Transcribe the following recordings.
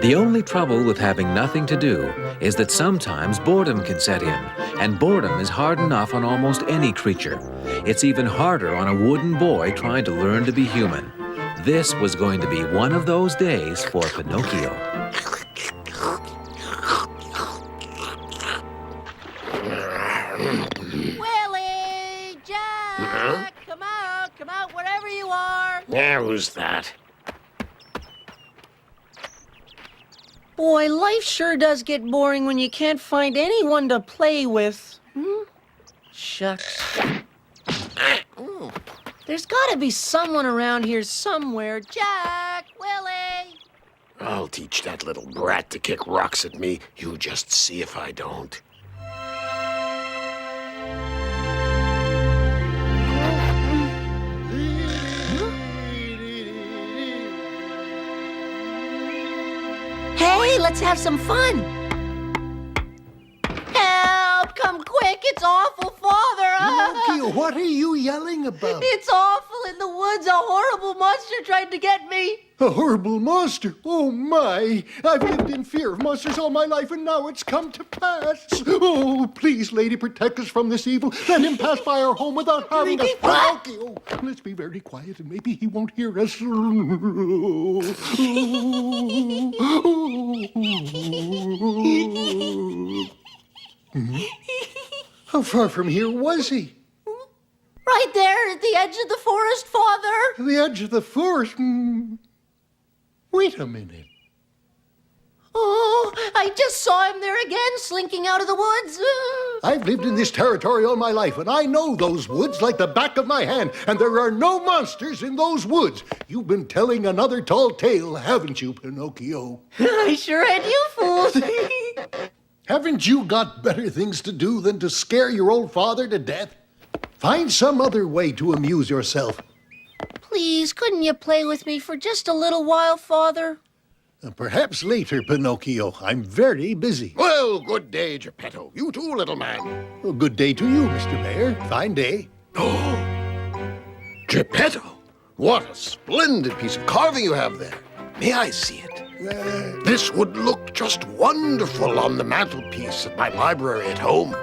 The only trouble with having nothing to do is that sometimes boredom can set in, and boredom is hard enough on almost any creature. It's even harder on a wooden boy trying to learn to be human. This was going to be one of those days for Pinocchio. Willie! Jack! Come out, wherever you are! Yeah, who's that? Boy, life sure does get boring when you can't find anyone to play with. Shucks. There's gotta be someone around here somewhere. Jack! Willie! I'll teach that little brat to kick rocks at me. You just see if I don't. Hey, let's have some fun. Help! Come quick! It's awful, Father! Pinocchio, what are you yelling about? It's awful in the woods. A horrible monster tried to get me. A horrible monster? Oh, my. I've lived in fear of monsters all my life, and now it's come to pass. Oh, please, lady, protect us from this evil. Let him pass by our home without harming us. Pinocchio, let's be very quiet, and maybe he won't hear us. How far from here was he? Right there at the edge of the forest, Father. The edge of the forest? Wait a minute. Oh, I just saw him there again, slinking out of the woods. I've lived in this territory all my life, and I know those woods like the back of my hand, and there are no monsters in those woods. You've been telling another tall tale, haven't you, Pinocchio? I sure had you fooled. Haven't you got better things to do than to scare your old father to death? Find some other way to amuse yourself. Please, couldn't you play with me for just a little while, Father? Perhaps later, Pinocchio. I'm very busy. Well, good day, Geppetto. You too, little man. Well, good day to you, Mr. Mayor. Fine day. Oh, Geppetto, what a splendid piece of carving you have there. May I see it? This would look just wonderful on the mantelpiece of my library at home.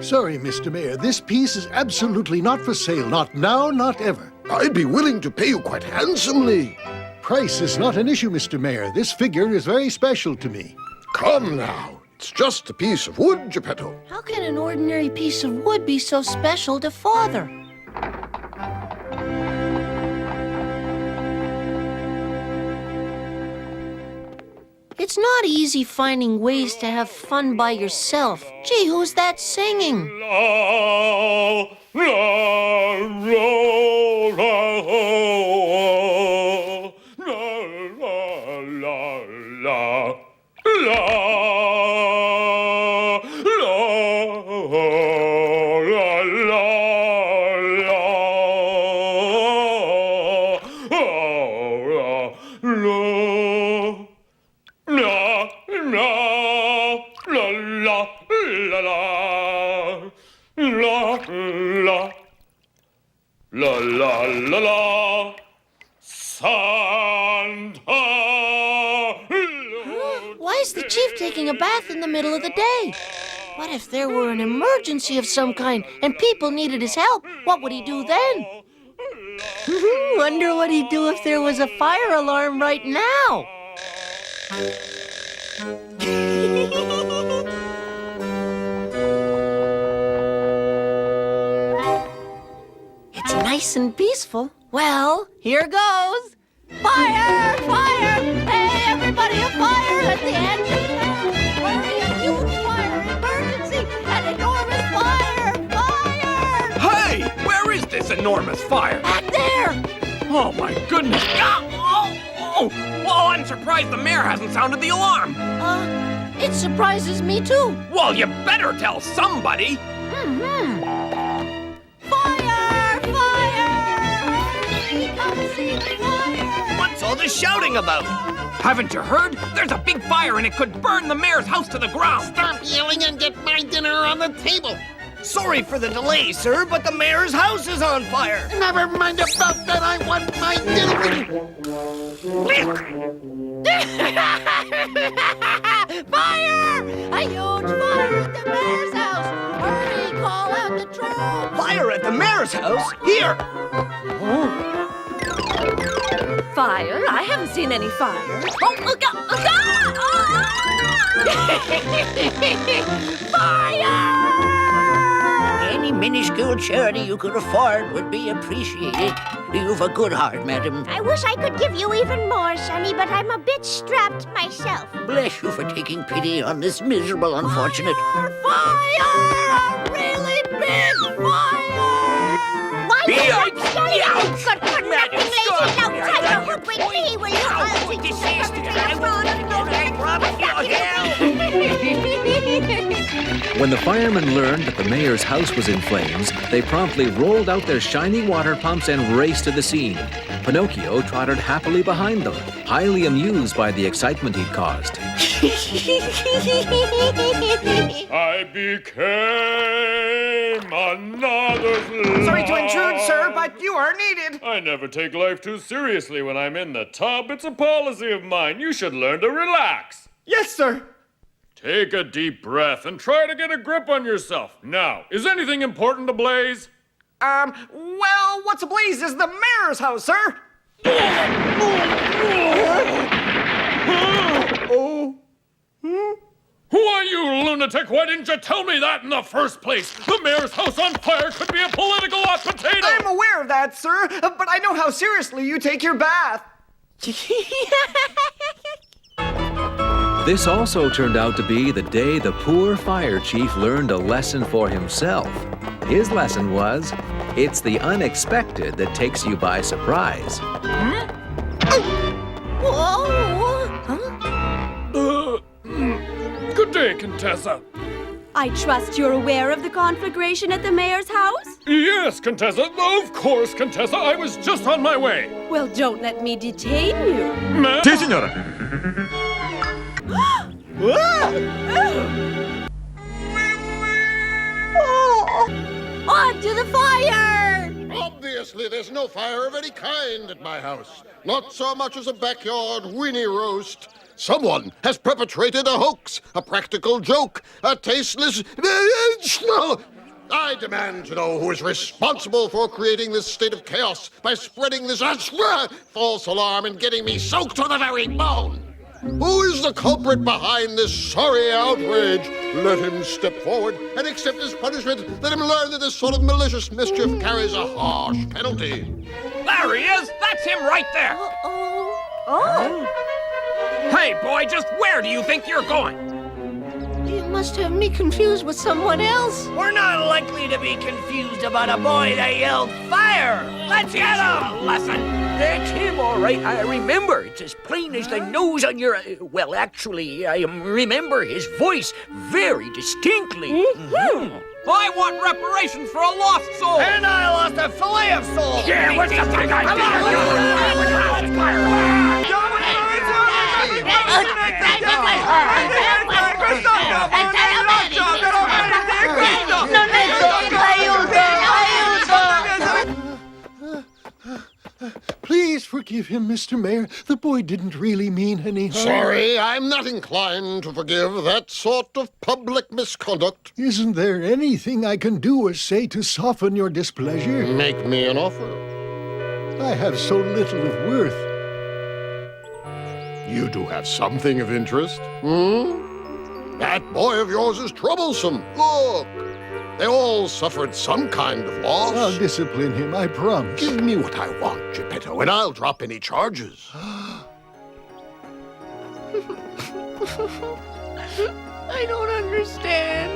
Sorry, Mr. Mayor. This piece is absolutely not for sale. Not now, not ever. I'd be willing to pay you quite handsomely. Price is not an issue, Mr. Mayor. This figure is very special to me. Come now. It's just a piece of wood, Geppetto. How can an ordinary piece of wood be so special to Father? It's not easy finding ways to have fun by yourself. Gee, who's that singing? La, la, la, la, la, la, La la la la, Santa. Why is the chief taking a bath in the middle of the day? What if there were an emergency of some kind and people needed his help? What would he do then? Wonder what he'd do if there was a fire alarm right now. It's nice and peaceful. Well, here goes. Fire! Fire! Hey, everybody, a fire at the engine now! Hurry, a huge fire! Emergency! An enormous fire! Fire! Hey, where is this enormous fire? Back there! Oh my goodness! Ah, oh! Well, I'm surprised the mayor hasn't sounded the alarm. It surprises me too. Well, you better tell somebody. Fire! Fire! Hurry, come see the fire! What's all this shouting about? Haven't you heard? There's a big fire and it could burn the mayor's house to the ground. Stop yelling and get my dinner on the table. Sorry for the delay, sir, but the mayor's house is on fire. Never mind about that. I want my dinner. Fire! A huge fire at the mayor's house! Hurry, call out the troops! Fire at the mayor's house? Here! Fire? I haven't seen any fire. Oh, look out! Look out! Any minuscule charity you could afford would be appreciated. You've a good heart, madam. I wish I could give you even more, Sonny, but I'm a bit strapped myself. Bless you for taking pity on this miserable unfortunate. Fire! A really big fire! Why Be you out! not starting? Be out! Good for nothing, Madam, lazy. stop! Now try to hook with me, will you? I'll teach you to perpetrate a fraud and go When the firemen learned that the mayor's house was in flames, they promptly rolled out their shiny water pumps and raced to the scene. Pinocchio trotted happily behind them, highly amused by the excitement he'd caused. I became another's Sorry to intrude, love. sir, but you are needed. I never take life too seriously when I'm in the tub. It's a policy of mine. You should learn to relax. Yes, sir. Take a deep breath and try to get a grip on yourself. Now, is anything important to Blaze? Well, what's ablaze is the mayor's house, sir. Who are you, lunatic? Why didn't you tell me that in the first place? The mayor's house on fire could be a political hot potato! I'm aware of that, sir, but I know how seriously you take your bath. This also turned out to be the day the poor fire chief learned a lesson for himself. His lesson was, it's the unexpected that takes you by surprise. Good day, Contessa. I trust you're aware of the conflagration at the mayor's house? Yes, Contessa. Of course, Contessa. I was just on my way. Well, don't let me detain you. Sì, signora. On to the fire! Obviously, there's no fire of any kind at my house. Not so much as a backyard weenie roast. Someone has perpetrated a hoax, a practical joke, a tasteless... I demand to know who is responsible for creating this state of chaos by spreading this false alarm and getting me soaked to the very bone. Who is the culprit behind this sorry outrage? Let him step forward and accept his punishment. Let him learn that this sort of malicious mischief carries a harsh penalty. There he is! That's him right there! Hey, boy, just where do you think you're going? You must have me confused with someone else. We're not likely to be confused about a boy that yelled fire. Let's get him! Lesson! That's him, all right. I remember. It's as plain as the nose on your... well, actually, I remember his voice very distinctly. I want reparations for a lost soul! And I lost a fillet of soul. Yeah, what's the big Please forgive him, Mr. Mayor. The boy didn't really mean any harm. Sorry, I'm not inclined to forgive that sort of public misconduct. Isn't there anything I can do or say to soften your displeasure? Make me an offer. I have so little of worth. You do have something of interest, That boy of yours is troublesome. Look, they all suffered some kind of loss. I'll discipline him, I promise. Give me what I want, Geppetto, and I'll drop any charges. I don't understand.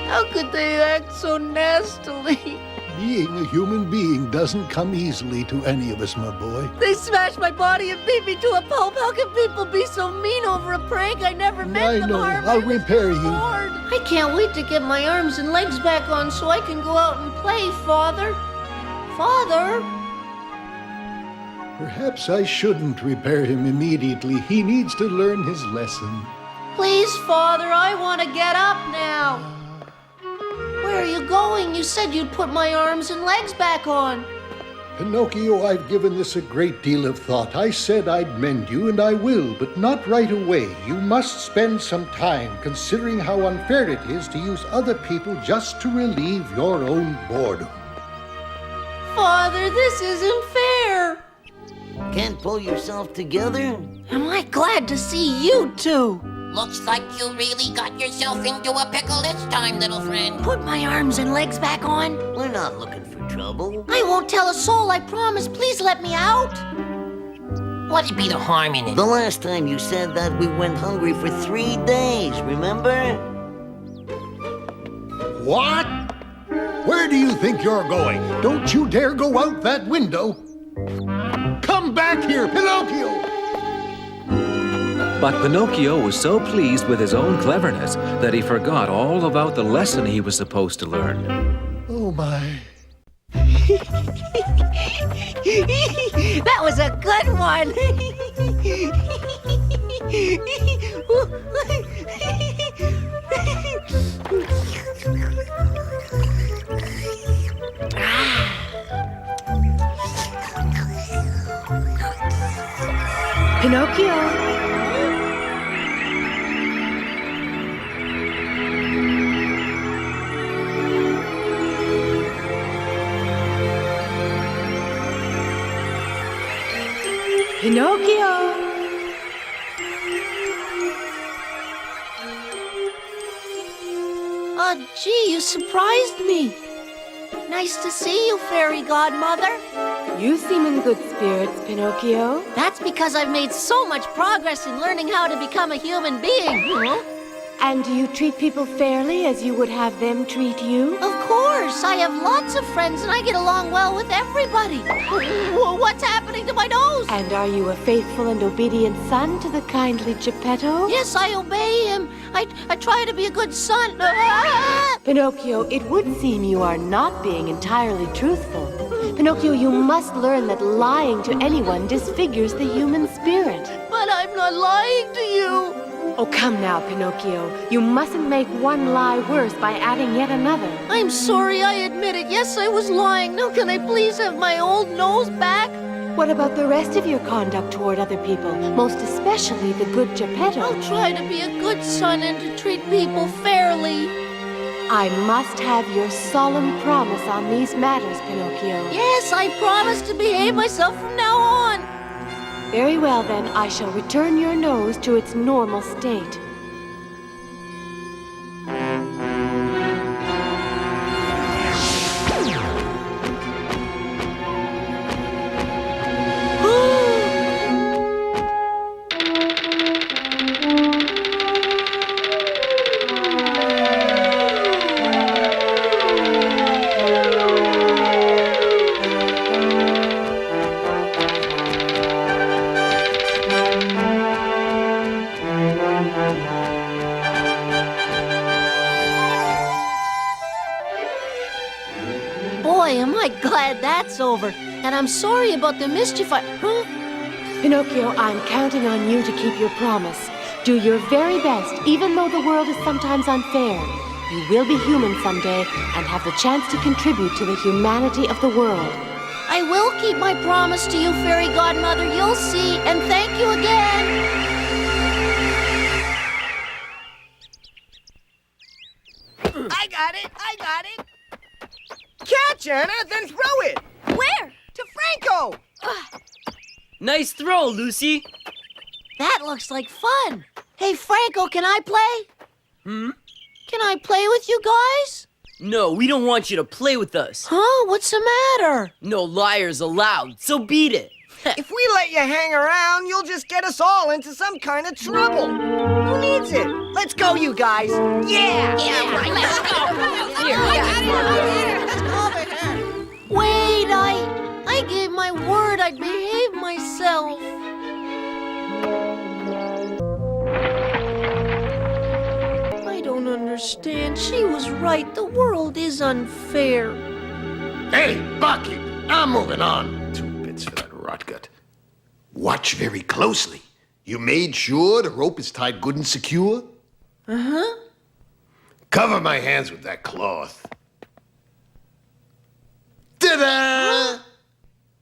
How could they act so nastily? Being a human being doesn't come easily to any of us, my boy. They smashed my body and beat me to a pulp. How can people be so mean over a prank? I never meant I them know. harm. I'll I was repair you. bored. I can't wait to get my arms and legs back on so I can go out and play, Father. Father? Perhaps I shouldn't repair him immediately. He needs to learn his lesson. Please, Father, I want to get up now. Where are you going? You said you'd put my arms and legs back on. Pinocchio, I've given this a great deal of thought. I said I'd mend you, and I will, but not right away. You must spend some time considering how unfair it is to use other people just to relieve your own boredom. Father, this isn't fair. Can't pull yourself together? Am I glad to see you two? Looks like you really got yourself into a pickle this time, little friend. Put my arms and legs back on. We're not looking for trouble. I won't tell a soul, I promise. Please let me out. What'd be the harm in it? The last time you said that, we went hungry for 3 days, remember? What? Where do you think you're going? Don't you dare go out that window. Come back here, Pinocchio! But Pinocchio was so pleased with his own cleverness that he forgot all about the lesson he was supposed to learn. Oh, my. That was a good one. Pinocchio. Pinocchio! Gee, you surprised me. Nice to see you, Fairy Godmother. You seem in good spirits, Pinocchio. That's because I've made so much progress in learning how to become a human being. Huh? And do you treat people fairly as you would have them treat you? Of course, I have lots of friends and I get along well with everybody. What's happening to my nose? And are you a faithful and obedient son to the kindly Geppetto? Yes, I obey him. I try to be a good son. Pinocchio, it would seem you are not being entirely truthful. Pinocchio, you must learn that lying to anyone disfigures the human spirit. But I'm not lying to you. Oh, come now, Pinocchio. You mustn't make one lie worse by adding yet another. I'm sorry, I admit it. Yes, I was lying. Now, can I please have my old nose back? What about the rest of your conduct toward other people, most especially the good Geppetto? I'll try to be a good son and to treat people fairly. I must have your solemn promise on these matters, Pinocchio. Yes, I promise to behave myself from now on. Very well, then. I shall return your nose to its normal state. Boy, am I glad that's over. And I'm sorry about the mischief Huh? Pinocchio, I'm counting on you to keep your promise. Do your very best, even though the world is sometimes unfair. You will be human someday and have the chance to contribute to the humanity of the world. I will keep my promise to you, Fairy Godmother. You'll see. And thank you again. I got it! Catch, Anna, then throw it! Where? To Franco! Nice throw, Lucy. That looks like fun. Hey, Franco, can I play? Can I play with you guys? No, we don't want you to play with us. Huh? What's the matter? No liars allowed, so beat it. If we let you hang around, you'll just get us all into some kind of trouble. Who needs it? Let's go, you guys. Yeah! Right, let's go. Wait, I gave my word I'd behave myself. I don't understand. She was right. The world is unfair. Hey, Bucky, I'm moving on. 2 bits for that rotgut. Watch very closely. You made sure the rope is tied good and secure? Uh-huh. Cover my hands with that cloth. Ta-da!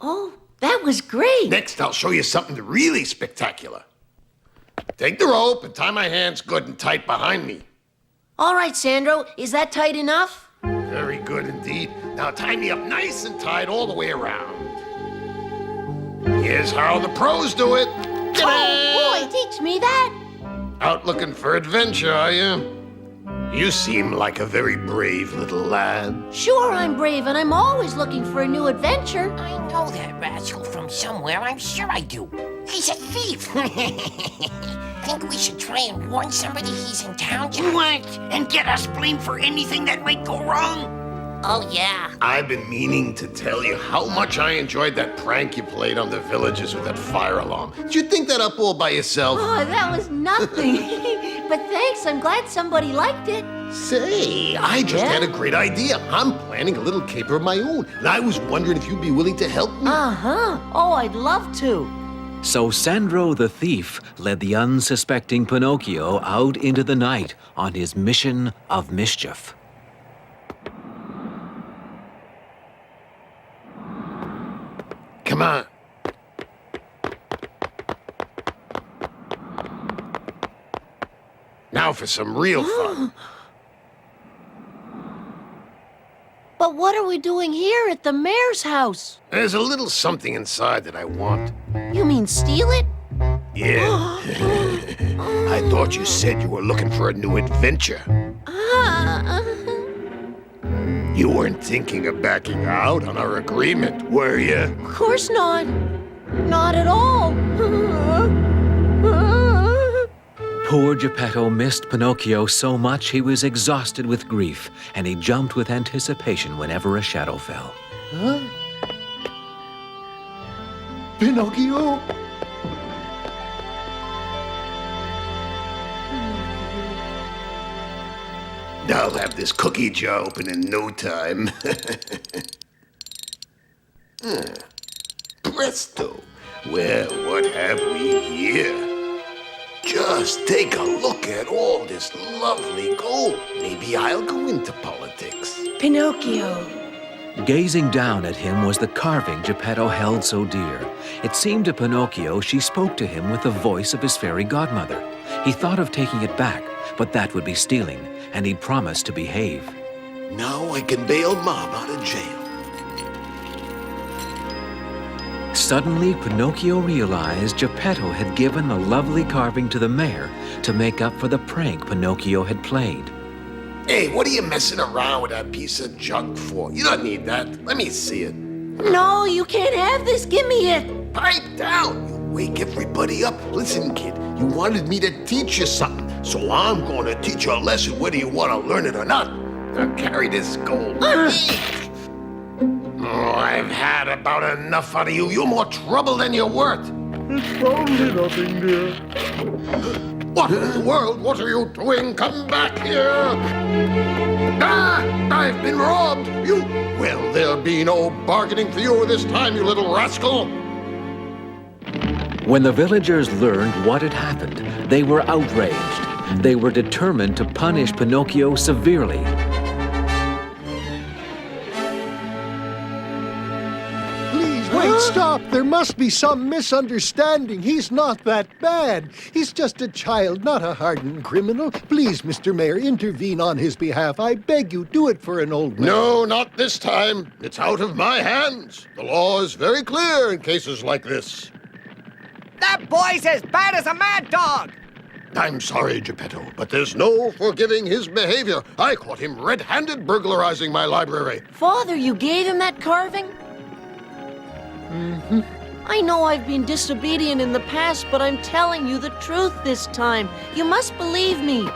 Oh, that was great. Next, I'll show you something really spectacular. Take the rope and tie my hands good and tight behind me. All right, Sandro, is that tight enough? Very good indeed. Now tie me up nice and tight all the way around. Here's how the pros do it. Ta-da! Oh, boy, teach me that. Out looking for adventure, are you? You seem like a very brave little lad. Sure, I'm brave, and I'm always looking for a new adventure. I know that rascal from somewhere. I'm sure I do. He's a thief. Think we should try and warn somebody he's in town, John? What? And get us blamed for anything that might go wrong? Oh, yeah. I've been meaning to tell you how much I enjoyed that prank you played on the villagers with that fire alarm. Did you think that up all by yourself? Oh, that was nothing. But thanks, I'm glad somebody liked it. Say, I just had a great idea. I'm planning a little caper of my own, and I was wondering if you'd be willing to help me. Uh-huh. Oh, I'd love to. So Sandro the thief led the unsuspecting Pinocchio out into the night on his mission of mischief. Come on. Now for some real fun. But what are we doing here at the mayor's house? There's a little something inside that I want. You mean steal it? Yeah. I thought you said you were looking for a new adventure. You weren't thinking of backing out on our agreement, were you? Of course not. Not at all. Poor Geppetto missed Pinocchio so much he was exhausted with grief, and he jumped with anticipation whenever a shadow fell. Huh? Pinocchio? I'll have this cookie jar open in no time. Presto. Well, what have we here? Just take a look at all this lovely gold. Maybe I'll go into politics. Pinocchio. Gazing down at him was the carving Geppetto held so dear. It seemed to Pinocchio she spoke to him with the voice of his fairy godmother. He thought of taking it back, but that would be stealing, and he'd promised to behave. Now I can bail Mom out of jail. Suddenly, Pinocchio realized Geppetto had given the lovely carving to the mayor to make up for the prank Pinocchio had played. Hey, what are you messing around with that piece of junk for? You don't need that. Let me see it. No, you can't have this. Give me it. Pipe down. You wake everybody up. Listen, kid, you wanted me to teach you something, so I'm going to teach you a lesson whether you want to learn it or not. Now carry this gold. Oh, I've had about enough out of you. You're more trouble than you're worth. It's only nothing, dear. What in the world? What are you doing? Come back here! Ah! I've been robbed! You... Well, there'll be no bargaining for you this time, you little rascal! When the villagers learned what had happened, they were outraged. They were determined to punish Pinocchio severely. Wait, stop! There must be some misunderstanding. He's not that bad. He's just a child, not a hardened criminal. Please, Mr. Mayor, intervene on his behalf. I beg you, do it for an old man. No, not this time. It's out of my hands. The law is very clear in cases like this. That boy's as bad as a mad dog! I'm sorry, Geppetto, but there's no forgiving his behavior. I caught him red-handed burglarizing my library. Father, you gave him that carving? Mm-hmm. I know I've been disobedient in the past, but I'm telling you the truth this time. You must believe me.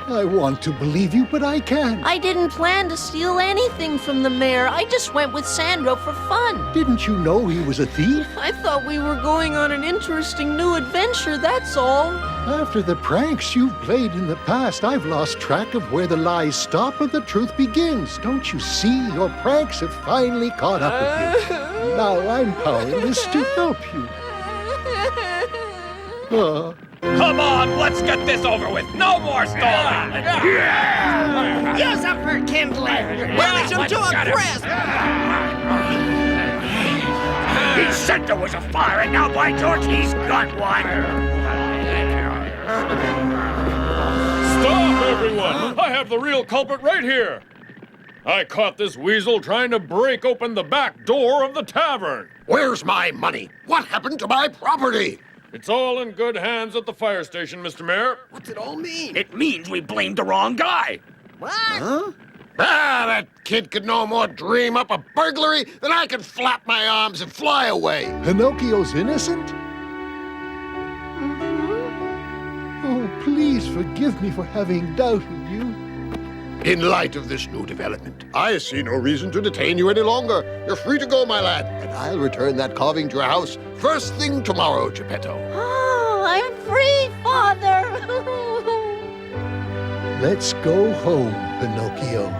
I want to believe you, but I can't. I didn't plan to steal anything from the mayor. I just went with Sandro for fun. Didn't you know he was a thief? I thought we were going on an interesting new adventure, that's all. After the pranks you've played in the past, I've lost track of where the lies stop and the truth begins. Don't you see? Your pranks have finally caught up with you. Now I'm powerless to help you. Come on, let's get this over with. No more stalling. Use up for kindling. Punish him to a crisp. He said there was a fire, and now, by George, he's got one. Stop, everyone! I have the real culprit right here. I caught this weasel trying to break open the back door of the tavern. Where's my money? What happened to my property? It's all in good hands at the fire station, Mr. Mayor. What's it all mean? It means we blamed the wrong guy. What? Ah, that kid could no more dream up a burglary than I could flap my arms and fly away. Pinocchio's innocent? Oh, please forgive me for having doubted you. In light of this new development, I see no reason to detain you any longer. You're free to go, my lad, and I'll return that carving to your house first thing tomorrow, Geppetto. Oh, I'm free, Father. Let's go home, Pinocchio.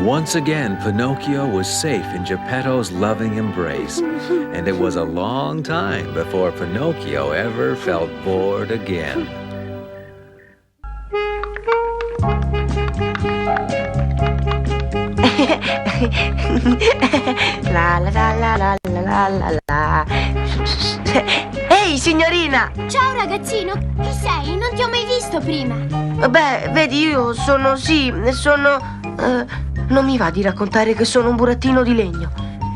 Once again, Pinocchio was safe in Geppetto's loving embrace, and it was a long time before Pinocchio ever felt bored again. La la la la la la la la. Ehi, signorina! Ciao ragazzino, chi sei? Non ti ho mai visto prima. Beh, vedi, io sono... non mi va di raccontare che sono un burattino di legno.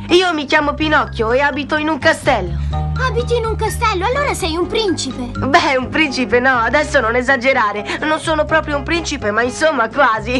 Io mi chiamo Pinocchio e abito in un castello. Abiti in un castello, allora sei un principe. Beh, un principe no, adesso non esagerare. Non sono proprio un principe, ma insomma quasi.